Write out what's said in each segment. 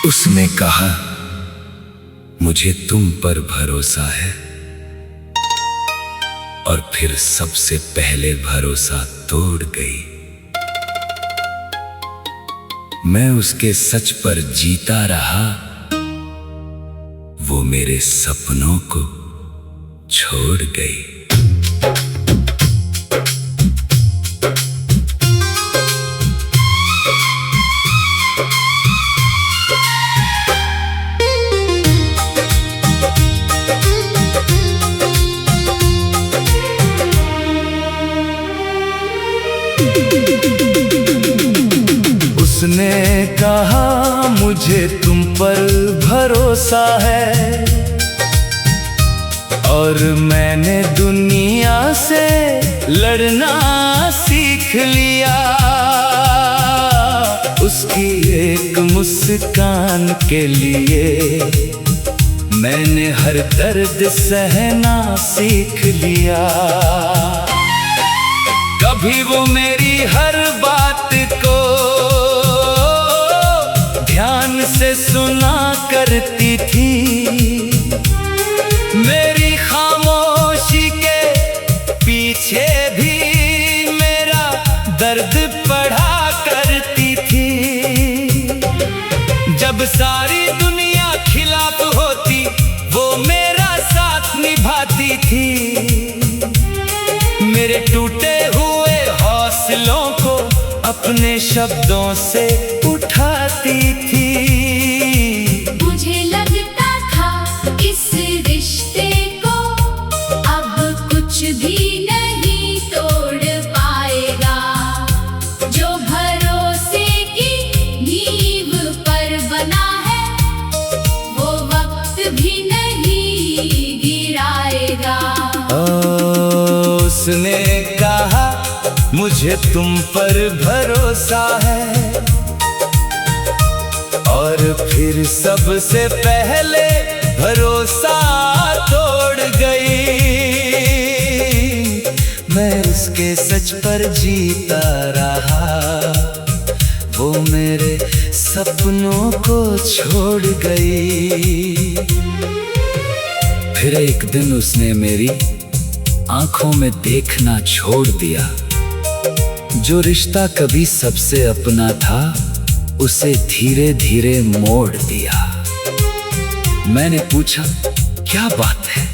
उसने कहा, मुझे तुम पर भरोसा है, और फिर सबसे पहले भरोसा तोड़ गई। मैं उसके सच पर जीता रहा, वो मेरे सपनों को छोड़ गई। उसने कहा, मुझे तुम पर भरोसा है, और मैंने दुनिया से लड़ना सीख लिया। उसकी एक मुस्कान के लिए मैंने हर दर्द सहना सीख लिया। कभी वो मेरी हर बात को ध्यान से सुना करती थी, मेरी खामोशी के पीछे भी मेरा दर्द पढ़ा करती थी। जब सारी दुनिया खिलाफ होती, वो मेरा साथ निभाती थी। मेरे टूटे हुए हौसलों को अपने शब्दों से उठाती थी। मुझे लगता था इस रिश्ते को अब कुछ भी नहीं तोड़ पाएगा। जो भरोसे की नींव पर बना है, वो वक्त भी नहीं गिराएगा। उसने कहा, मुझे तुम पर भरोसा है, और फिर सबसे पहले भरोसा तोड़ गई। मैं उसके सच पर जीता रहा, वो मेरे सपनों को छोड़ गई। फिर एक दिन उसने मेरी आंखों में देखना छोड़ दिया। जो रिश्ता कभी सबसे अपना था, उसे धीरे धीरे मोड़ दिया। मैंने पूछा, क्या बात है?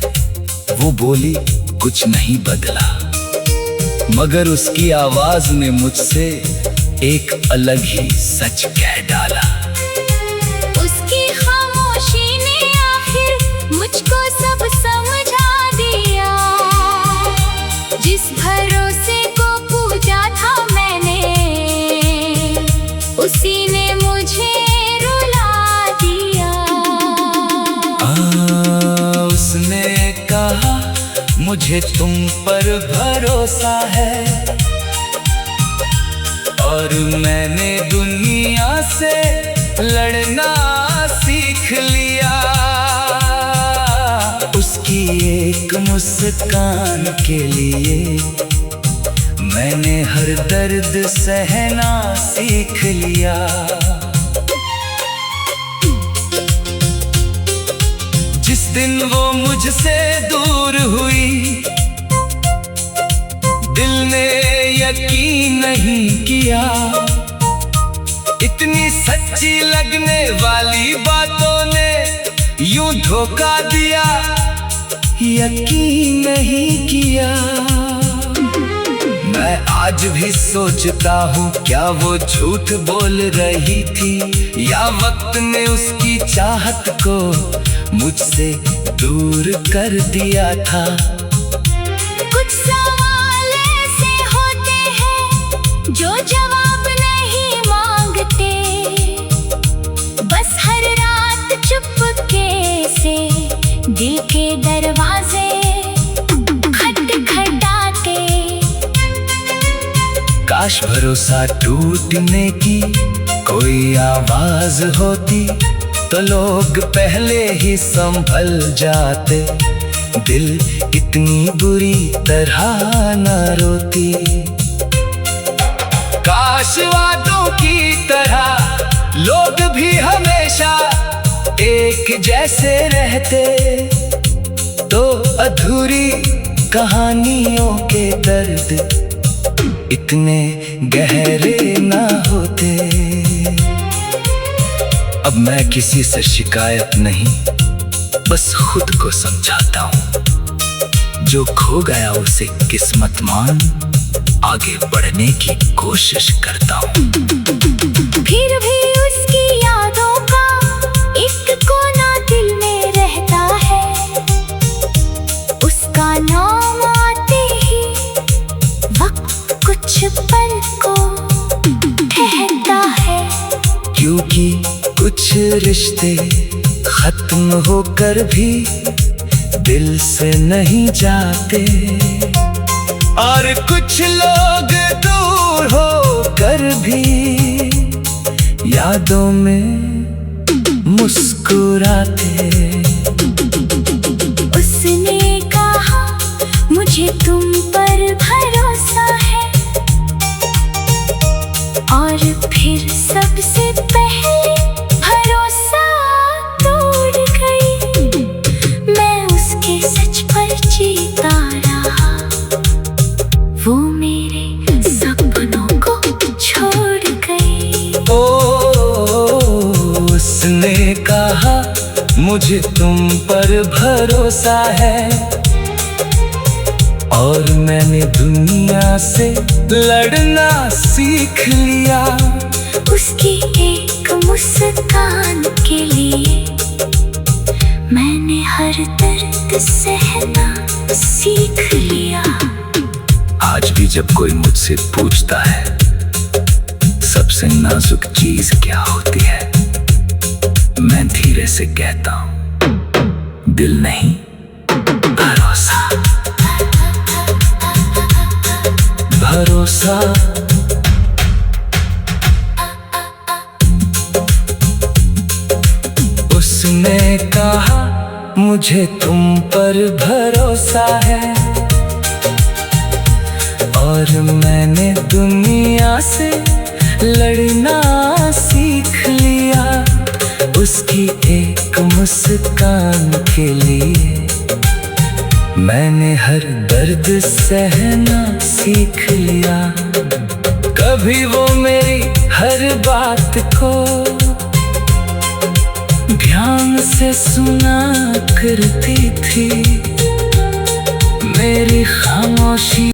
वो बोली, कुछ नहीं बदला। मगर उसकी आवाज ने मुझसे एक अलग ही सच कह डाला। उसकी खामोशी ने आखिर मुझको सब समझा दिया। जिस भरोसे को पूजा था मैंने, उसी ने मुझे रुला दिया। उसने कहा, मुझे तुम पर भरोसा है, और मैंने दुनिया से लड़ना सीख लिया। उसकी एक मुस्कान के लिए मैंने हर दर्द सहना सीख लिया। जिस दिन वो मुझसे दूर हुई, दिल ने यकीन नहीं किया। इतनी सच्ची लगने वाली बातों ने यूं धोखा दिया, यकीन नहीं किया। मैं आज भी सोचता हूँ, क्या वो झूठ बोल रही थी, या वक्त ने उसकी चाहत को मुझसे दूर कर दिया था। कुछ सवाल ऐसे होते हैं जो जवाब नहीं मांगते, बस हर रात चुपके से दिल के दरवाजे खटखटाते। काश भरोसा टूटने की कोई आवाज होती, तो लोग पहले ही संभल जाते। दिल इतनी बुरी तरह न रोती। काश वादों की तरह लोग भी हमेशा एक जैसे रहते तो अधूरी कहानियों के दर्द इतने गहरे ना होते। अब मैं किसी से शिकायत नहीं, बस खुद को समझाता हूँ। जो खो गया उसे किस्मत मान, आगे बढ़ने की कोशिश करता हूँ। फिर भी उसकी यादों का एक कोना दिल में रहता है। उसका नाम आते ही वक्त कुछ पल को ठहरता है। क्योंकि कुछ रिश्ते खत्म होकर भी दिल से नहीं जाते, और कुछ लोग दूर होकर भी यादों में मुस्कुराते। उसने कहा मुझे तुम पर भरोसा है, और फिर सबसे पहले भरोसा तोड़ गई। मैं उसके सच पर जीता रहा, वो मेरे सपनों को छोड़ गई। उसने कहा मुझे तुम पर भरोसा है, और मैंने दुनिया से लड़ना सीख लिया। उसकी एक मुस्कान के लिए मैंने हर दर्द सहना सीख लिया। आज भी जब कोई मुझसे पूछता है सबसे नाजुक चीज क्या होती है, मैं धीरे से कहता हूं, दिल नहीं, भरोसा। भरोसा उसने कहा मुझे तुम पर भरोसा है, और मैंने दुनिया से लड़ना सीख लिया। उसकी एक मुस्कान के लिए मैंने हर दर्द सहना सीख लिया। कभी वो मेरी हर बात को ध्यान से सुना करती थी, मेरी खामोशी